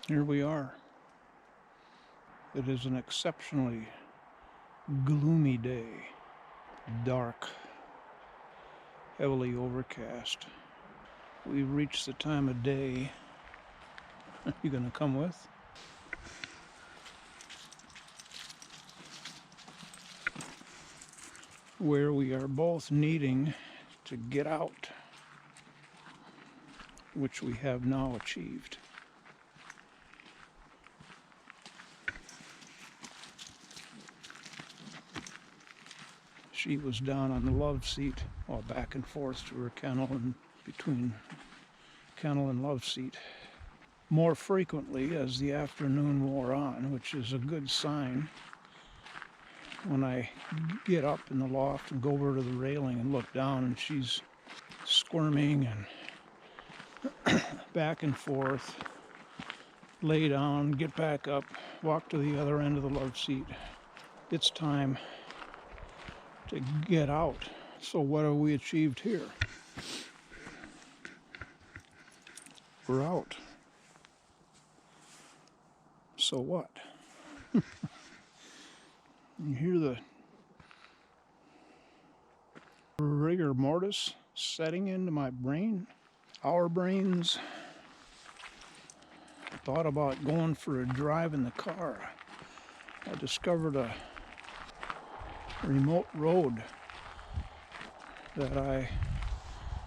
Here we are. It is an exceptionally gloomy day. Dark, heavily overcast. We've reached the time of day. You gonna come with? Where we are both needing to get out, which we have now achieved. She was down on the love seat, or back and forth to her kennel and between kennel and love seat more frequently as the afternoon wore on, which is a good sign. When I get up in the loft and go over to the railing and look down, and she's squirming and back and forth, lay down, get back up, walk to the other end of the love seat. It's time to get out. So what have we achieved here? We're out. So what? You hear the rigor mortis setting into my brain, our brains. I thought about going for a drive in the car. I discovered a remote road that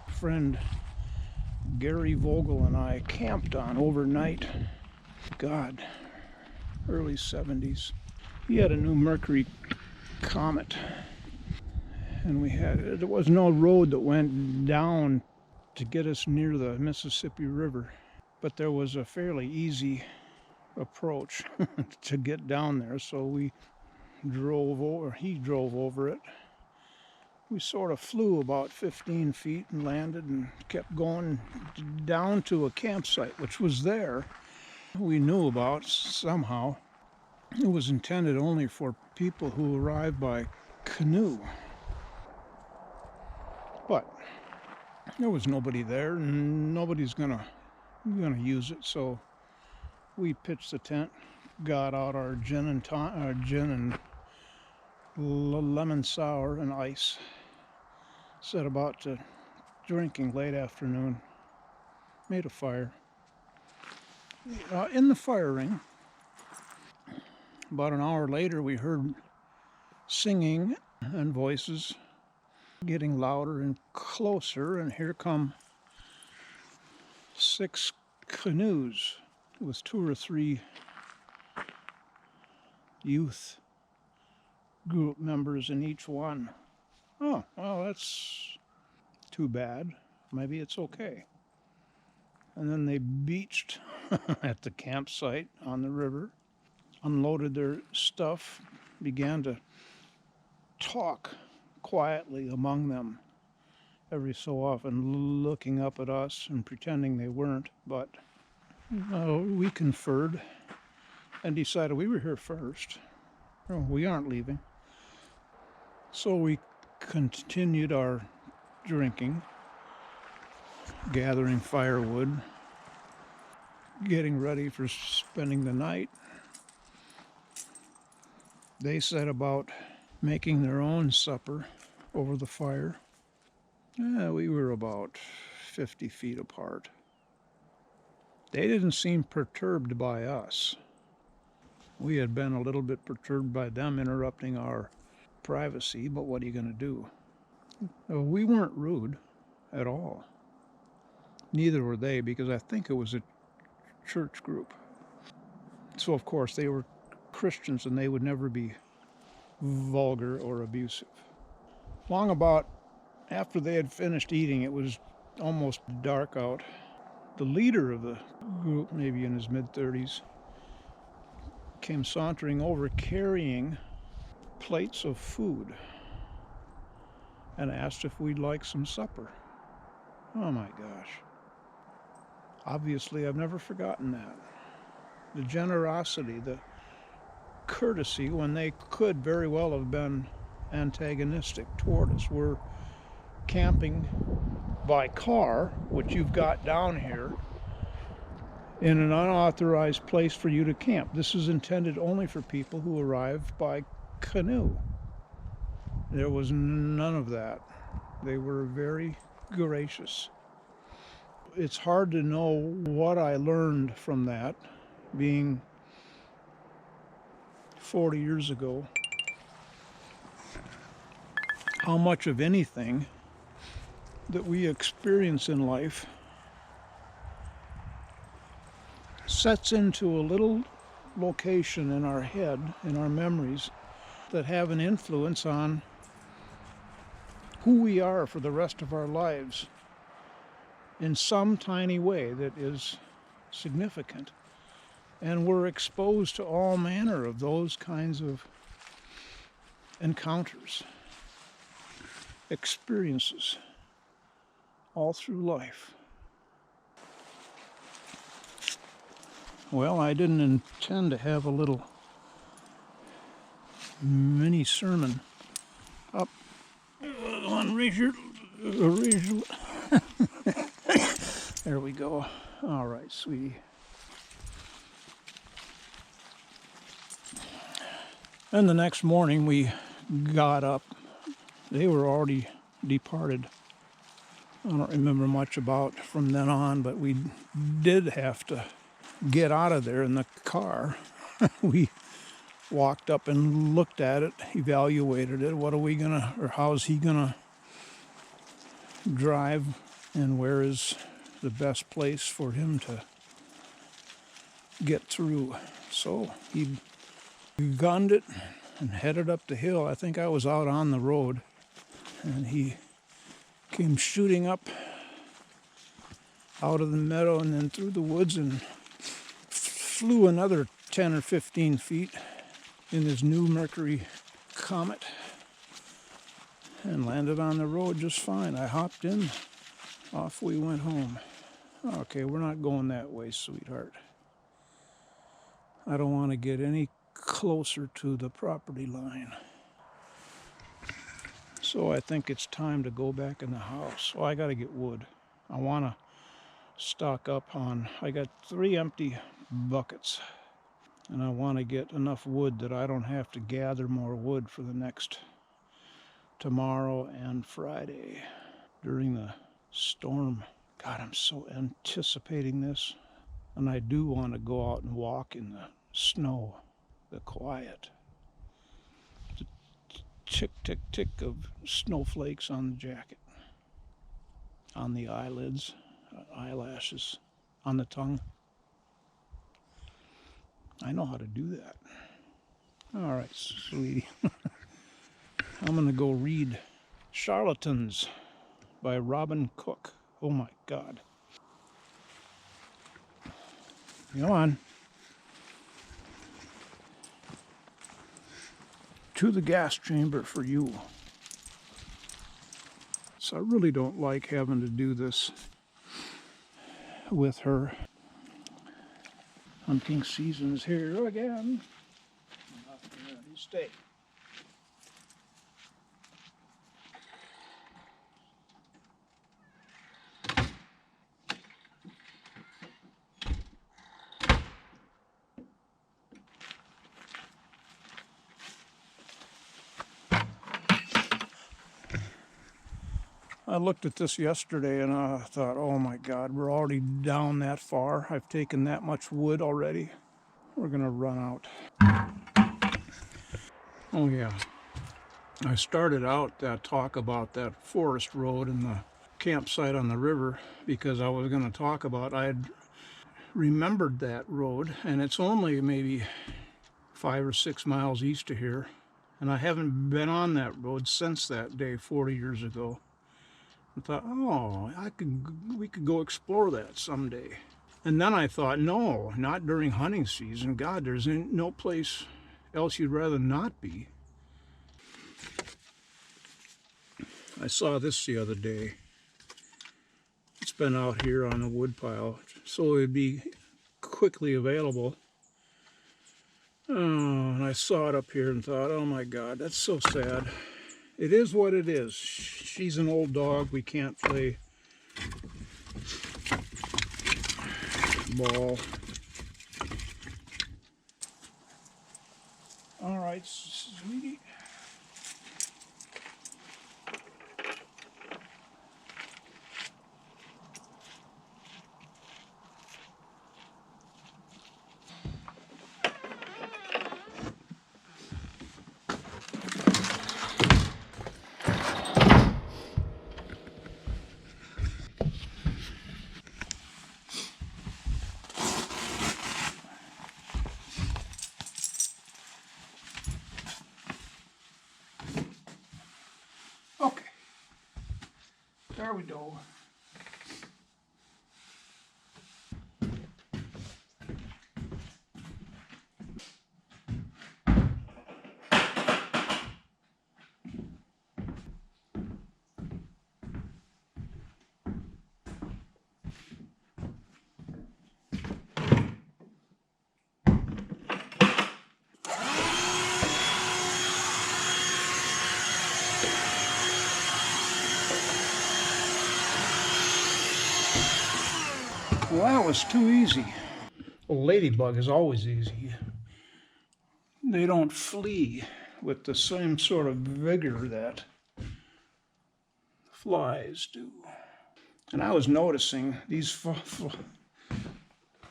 friend Gary Vogel and I camped on overnight. God, early 70s. He had a new Mercury Comet, and there was no road that went down to get us near the Mississippi River, but there was a fairly easy approach to get down there, so he drove over it. We sort of flew about 15 feet and landed and kept going down to a campsite, which was there. We knew about somehow. It was intended only for people who arrived by canoe. But there was nobody there, and nobody's gonna use it. So we pitched the tent, got out our gin and lemon sour and ice, set about to drinking late afternoon, made a fire. In the fire ring, about an hour later, we heard singing and voices getting louder and closer, and here come 6 canoes with 2 or 3 youth group members in each one. Oh, well, that's too bad. Maybe it's okay. And then they beached at the campsite on the river, unloaded their stuff, began to talk quietly among them, every so often looking up at us and pretending they weren't. But we conferred and decided we were here first. Oh, we aren't leaving. So we continued our drinking, gathering firewood, getting ready for spending the night. They set about making their own supper over the fire. We were about 50 feet apart. They didn't seem perturbed by us. We had been a little bit perturbed by them interrupting our privacy, but what are you going to do? We weren't rude at all. Neither were they, because I think it was a church group. So, of course, they were Christians and they would never be vulgar or abusive. Long about after they had finished eating, it was almost dark out. The leader of the group, maybe in his mid-30s, came sauntering over carrying plates of food and asked if we'd like some supper. Oh my gosh. Obviously, I've never forgotten that. The generosity, the courtesy, when they could very well have been antagonistic toward us. We're camping by car, which you've got down here, in an unauthorized place for you to camp. This is intended only for people who arrive by canoe. There was none of that. They were very gracious. It's hard to know what I learned from that, being 40 years ago. How much of anything that we experience in life sets into a little location in our head, in our memories, that have an influence on who we are for the rest of our lives in some tiny way that is significant. And we're exposed to all manner of those kinds of encounters, experiences, all through life. Well, I didn't intend to have a little mini sermon up on Rigor. There we go. All right, sweetie. And the next morning we got up. They were already departed. I don't remember much about from then on, but we did have to get out of there in the car. We walked up and looked at it, evaluated it. What are we gonna, or how's he gonna drive, and where is the best place for him to get through? So he gunned it and headed up the hill. I think I was out on the road, and he came shooting up out of the meadow and then through the woods and flew another 10 or 15 feet in his new Mercury Comet and landed on the road just fine. I hopped in, off we went home. Okay, we're not going that way, sweetheart. I don't want to get any closer to the property line. So I think it's time to go back in the house. Well, I got to get wood. I want to stock up on, I got 3 empty buckets, and I want to get enough wood that I don't have to gather more wood for the next tomorrow and Friday during the storm. God, I'm so anticipating this. And I do want to go out and walk in the snow, the quiet. The tick, tick, tick of snowflakes on the jacket, on the eyelids, eyelashes, on the tongue. I know how to do that. All right, sweetie. I'm going to go read Charlatans by Robin Cook. Oh my God. Come on. To the gas chamber for you. So I really don't like having to do this with her. Hunting season's here again. You stay. I looked at this yesterday and I thought, oh my God, we're already down that far. I've taken that much wood already. We're gonna run out. Oh yeah. I started out that talk about that forest road and the campsite on the river because I was gonna talk about, I had remembered that road, and it's only maybe 5 or 6 miles east of here. And I haven't been on that road since that day 40 years ago. I thought, oh, we could go explore that someday. And then I thought, no, not during hunting season. God, there's no place else you'd rather not be. I saw this the other day. It's been out here on the wood pile, so it'd be quickly available. Oh, and I saw it up here and thought, oh my God, that's so sad. It is what it is. She's an old dog. We can't play ball. All right, sweetie. Okay, there we go. Well, that was too easy. A ladybug is always easy. They don't flee with the same sort of vigor that flies do. And I was noticing the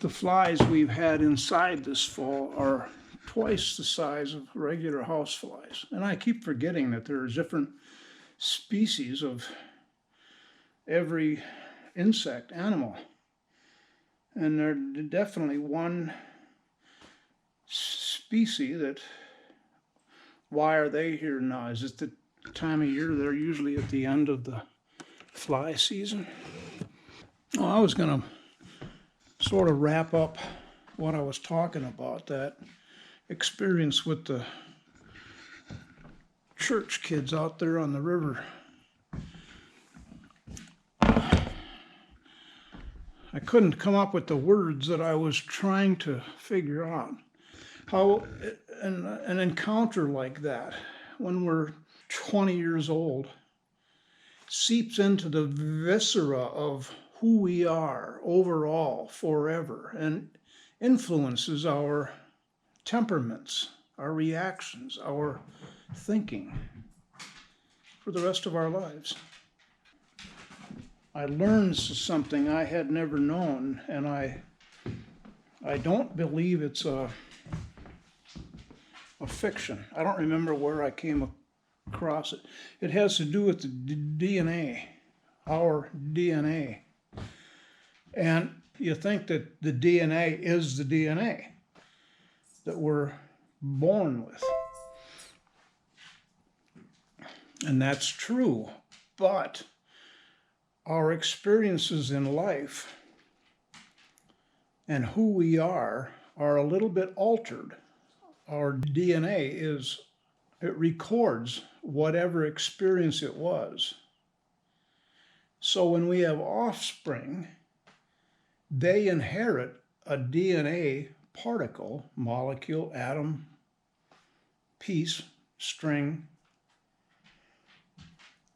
flies we've had inside this fall are twice the size of regular house flies. And I keep forgetting that there's different species of every insect, animal. And there's definitely one species that, why are they here now? Is it the time of year they're usually at the end of the fly season? Well, I was going to sort of wrap up what I was talking about, that experience with the church kids out there on the river. I couldn't come up with the words that I was trying to figure out. How an encounter like that, when we're 20 years old, seeps into the viscera of who we are overall forever and influences our temperaments, our reactions, our thinking for the rest of our lives. I learned something I had never known, and I don't believe it's a fiction. I don't remember where I came across it. It has to do with the DNA, our DNA. And you think that the DNA is the DNA that we're born with. And that's true, but our experiences in life and who we are a little bit altered. Our DNA it records whatever experience it was. So when we have offspring, they inherit a DNA particle, molecule, atom, piece, string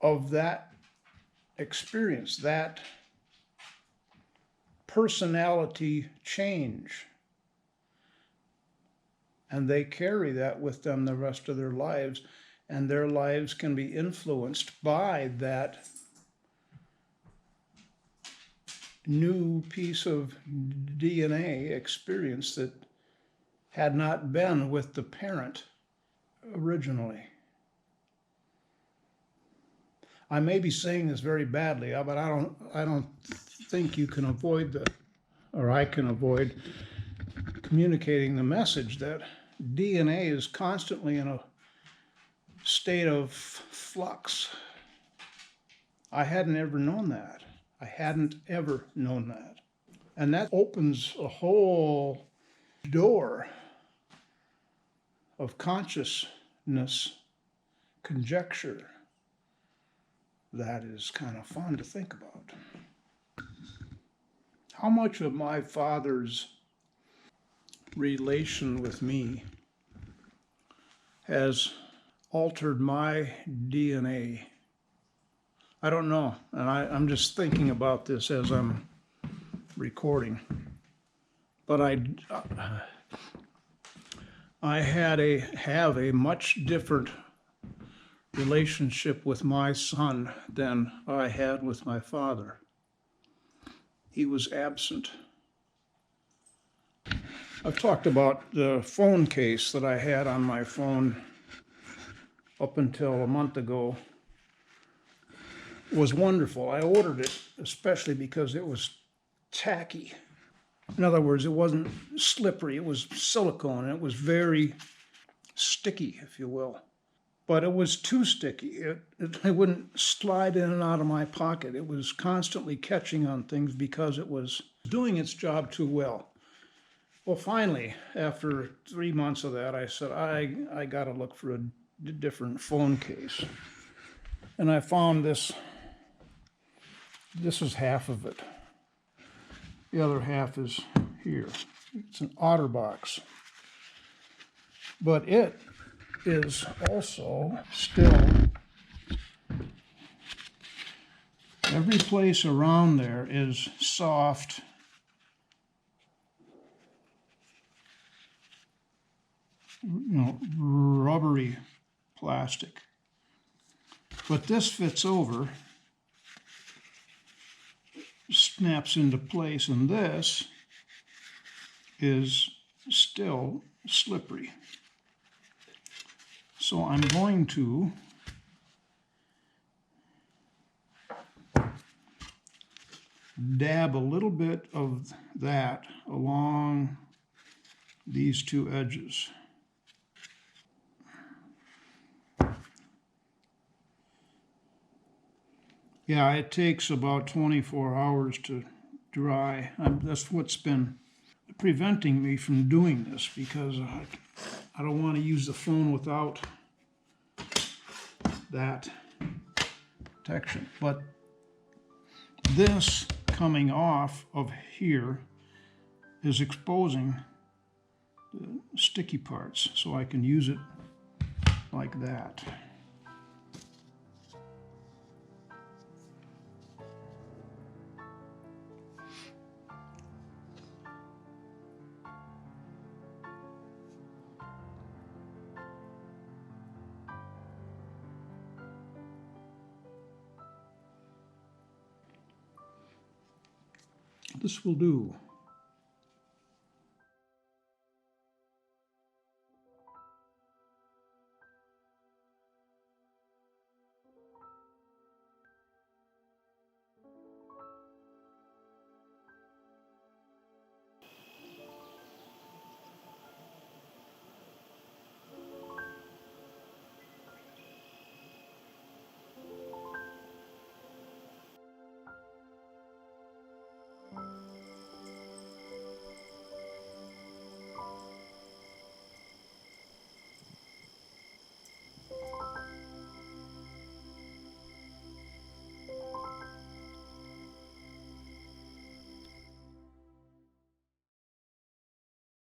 of that experience, that personality change. And they carry that with them the rest of their lives, and their lives can be influenced by that new piece of DNA experience that had not been with the parent originally. I may be saying this very badly, but I don't think you can avoid I can avoid communicating the message that DNA is constantly in a state of flux. I hadn't ever known that. And that opens a whole door of consciousness conjecture that is kind of fun to think about. How much of my father's relation with me has altered my DNA? I don't know, and I'm just thinking about this as I'm recording. But I have a much different relationship with my son than I had with my father. He was absent. I've talked about the phone case that I had on my phone up until a month ago. It was wonderful. I ordered it especially because it was tacky. In other words, it wasn't slippery. It was silicone, and it was very sticky, if you will. But it was too sticky. It wouldn't slide in and out of my pocket. It was constantly catching on things because it was doing its job too well. Well, finally, after 3 months of that, I said, I got to look for a different phone case. And I found this. This is half of it. The other half is here. It's an OtterBox. But it is also still, every place around there is soft, rubbery plastic. But this fits over, snaps into place, and this is still slippery. So I'm going to dab a little bit of that along these two edges. Yeah, it takes about 24 hours to dry. That's what's been preventing me from doing this, because I don't want to use the phone without that protection. But this coming off of here is exposing the sticky parts, so I can use it like that. This will do.